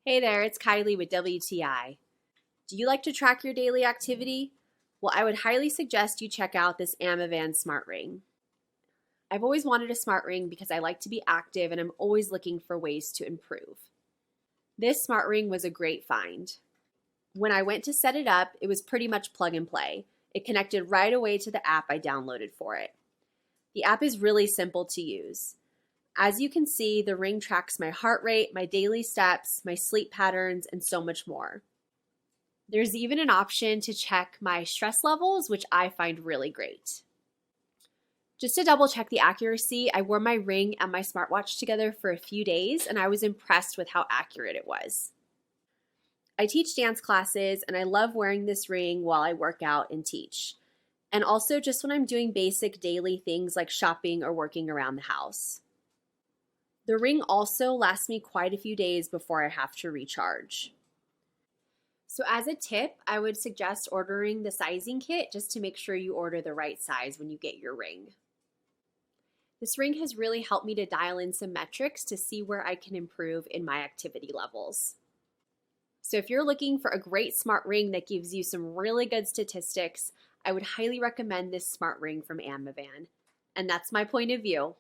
Hey there, it's Kylie with WTI. Do you like to track your daily activity? Well, I would highly suggest you check out this AMOVAN smart ring. I've always wanted a smart ring because I like to be active and I'm always looking for ways to improve. This smart ring was a great find. When I went to set it up, it was pretty much plug and play. It connected right away to the app I downloaded for it. The app is really simple to use. As you can see, the ring tracks my heart rate, my daily steps, my sleep patterns, and so much more. There's even an option to check my stress levels, which I find really great. Just to double check the accuracy, I wore my ring and my smartwatch together for a few days, and I was impressed with how accurate it was. I teach dance classes, and I love wearing this ring while I work out and teach, and also just when I'm doing basic daily things like shopping or working around the house. The ring also lasts me quite a few days before I have to recharge. So as a tip, I would suggest ordering the sizing kit just to make sure you order the right size when you get your ring. This ring has really helped me to dial in some metrics to see where I can improve in my activity levels. So if you're looking for a great smart ring that gives you some really good statistics, I would highly recommend this smart ring from AMOVAN. And that's my point of view.